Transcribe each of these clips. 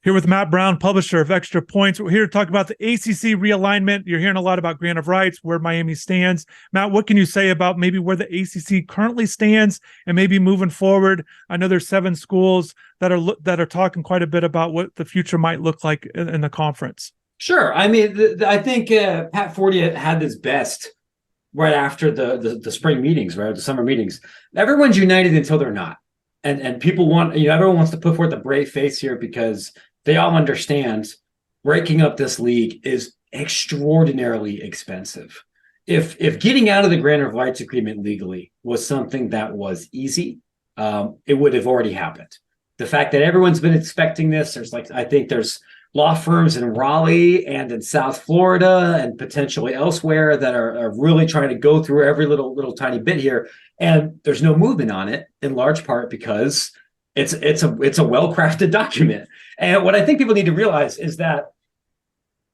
Here with Matt Brown, publisher of Extra Points. We're here to talk about the ACC realignment. You're hearing a lot about grant of rights, where Miami stands. Matt, what can you say about maybe where the ACC currently stands and maybe moving forward? I know there's 7 schools that are talking quite a bit about what the future might look like in the conference. Sure. I mean, I think Pat Forty had his best right after the spring meetings, right? The summer meetings. Everyone's united until they're not. And people want, everyone wants to put forth a brave face here because they all understand breaking up this league is extraordinarily expensive. If getting out of the grant of rights agreement legally was something that was easy, it would have already happened. The fact that everyone's been expecting this, I think there's law firms in Raleigh and in South Florida and potentially elsewhere that are really trying to go through every little tiny bit here, and there's no movement on it, in large part because it's a well-crafted document. And what I think people need to realize is that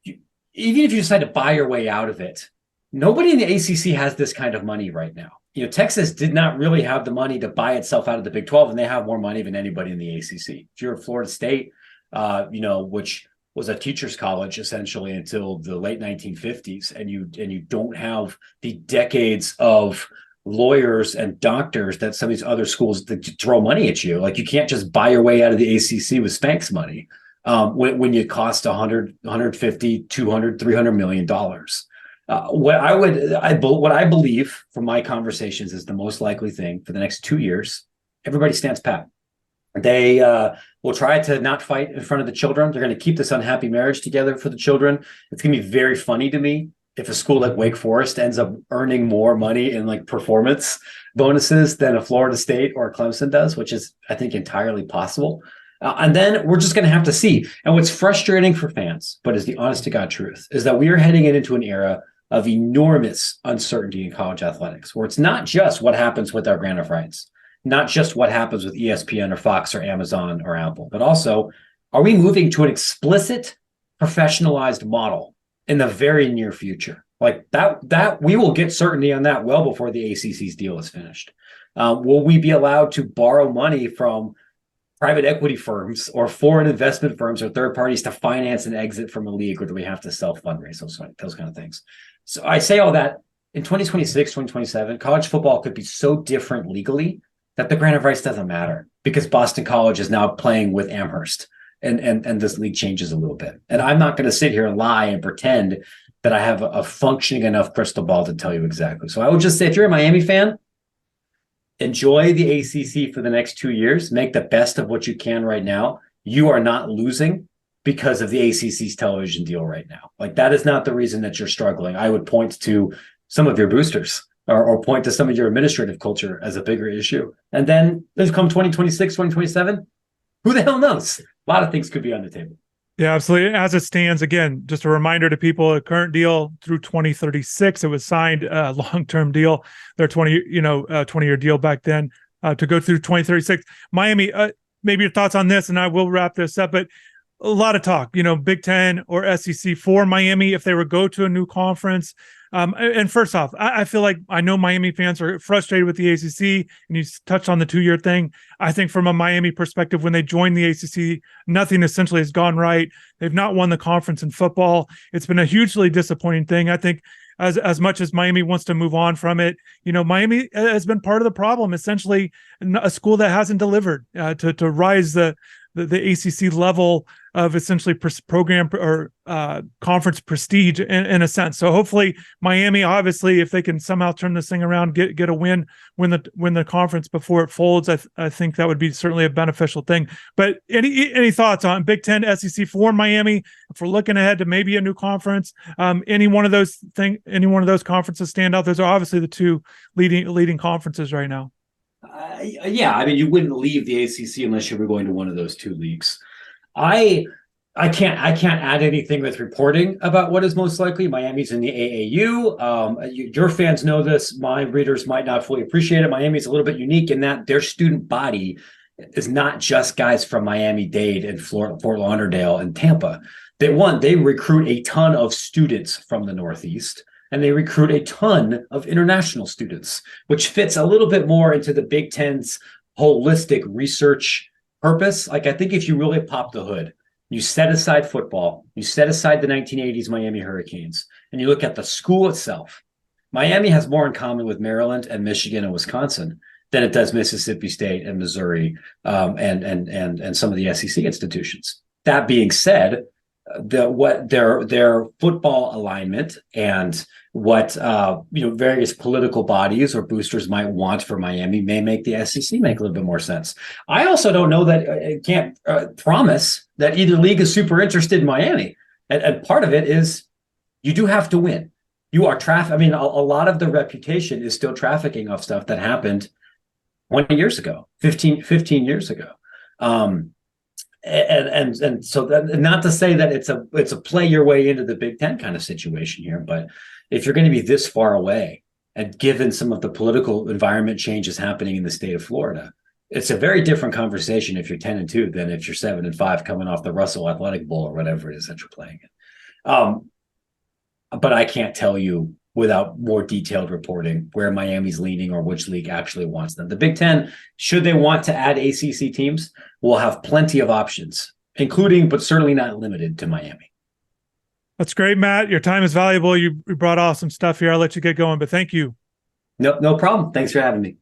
even if you decide to buy your way out of it, nobody in the ACC has this kind of money right now. Texas did not really have the money to buy itself out of the Big 12, and they have more money than anybody in the ACC. If you're at Florida State, which was a teacher's college essentially until the late 1950s, and you don't have the decades of lawyers and doctors that some of these other schools throw money at you. Like, you can't just buy your way out of the ACC with Spanx money when you cost 100, 150, 200, 300 million dollars. What I believe from my conversations is the most likely thing for the next 2 years, everybody stands pat. They will try to not fight in front of the children. They're going to keep this unhappy marriage together for the children. It's going to be very funny to me if a school like Wake Forest ends up earning more money in like performance bonuses than a Florida State or Clemson does, which is, I think, entirely possible. And then we're just going to have to see. And what's frustrating for fans, but is the honest to God truth, is that we are heading into an era of enormous uncertainty in college athletics, where it's not just what happens with our grant of rights, not just what happens with ESPN or Fox or Amazon or Apple, but also, are we moving to an explicit professionalized model in the very near future? Like that we will get certainty on that well before the ACC's deal is finished. Will we be allowed to borrow money from private equity firms or foreign investment firms or third parties to finance an exit from a league, or do we have to self-fundraise, those kind of things? So I say all that in 2026, 2027, college football could be so different legally that the grant of rights doesn't matter, because Boston College is now playing with Amherst, and this league changes a little bit. And I'm not going to sit here and lie and pretend that I have a functioning enough crystal ball to tell you exactly. So I would just say, if you're a Miami fan, enjoy the ACC for the next 2 years. Make the best of what you can right now. You are not losing because of the ACC's television deal right now. Like, that is not the reason that you're struggling. I would point to some of your boosters, or point to some of your administrative culture as a bigger issue. And then there's come 2026, 2027. Who the hell knows? A lot of things could be on the table. Yeah, absolutely. As it stands, again, just a reminder to people, a current deal through 2036. It was signed a long-term deal, their 20-year deal back then, to go through 2036. Miami, maybe your thoughts on this, and I will wrap this up, but a lot of talk, Big Ten or SEC for Miami if they were go to a new conference. And first off, I feel like, I know Miami fans are frustrated with the ACC, and you touched on the 2-year thing. I think from a Miami perspective, when they joined the ACC, nothing essentially has gone right. They've not won the conference in football. It's been a hugely disappointing thing. I think as much as Miami wants to move on from it, Miami has been part of the problem, essentially a school that hasn't delivered to rise the ACC level of essentially program or conference prestige in a sense. So hopefully Miami, obviously, if they can somehow turn this thing around, get a win the conference before it folds, I think that would be certainly a beneficial thing. But any thoughts on Big Ten, SEC for Miami if we're looking ahead to maybe a new conference? Any one of those conferences stand out? Those are obviously the 2 leading conferences right now. Yeah, I mean, you wouldn't leave the ACC unless you were going to one of those 2 leagues. I can't add anything with reporting about what is most likely. Miami's in the AAU. Your fans know this. My readers might not fully appreciate it. Miami's a little bit unique in that their student body is not just guys from Miami-Dade and Fort Lauderdale and Tampa. They recruit a ton of students from the Northeast, and they recruit a ton of international students, which fits a little bit more into the Big Ten's holistic research purpose. Like, I think if you really pop the hood You set aside football, you set aside the 1980s Miami Hurricanes, and you look at the school itself. Miami has more in common with Maryland and Michigan and Wisconsin than it does Mississippi State and Missouri, and some of the SEC institutions. That being said, what their football alignment and what various political bodies or boosters might want for Miami may make the SEC make a little bit more sense. I also don't know that I can't promise that either league is super interested in Miami, and part of it is you do have to win. You are I mean, a lot of the reputation is still trafficking off stuff that happened 20 years ago, 15 years ago. And so that, not to say that it's a play your way into the Big Ten kind of situation here, but if you're going to be this far away, and given some of the political environment changes happening in the state of Florida, it's a very different conversation if you're 10-2 than if you're 7-5 coming off the Russell Athletic Bowl or whatever it is that you're playing in. But I can't tell you without more detailed reporting where Miami's leaning or which league actually wants them. The Big Ten, should they want to add ACC teams, will have plenty of options, including but certainly not limited to Miami. That's great, Matt. Your time is valuable. You brought awesome stuff here. I'll let you get going, but thank you. No problem. Thanks for having me.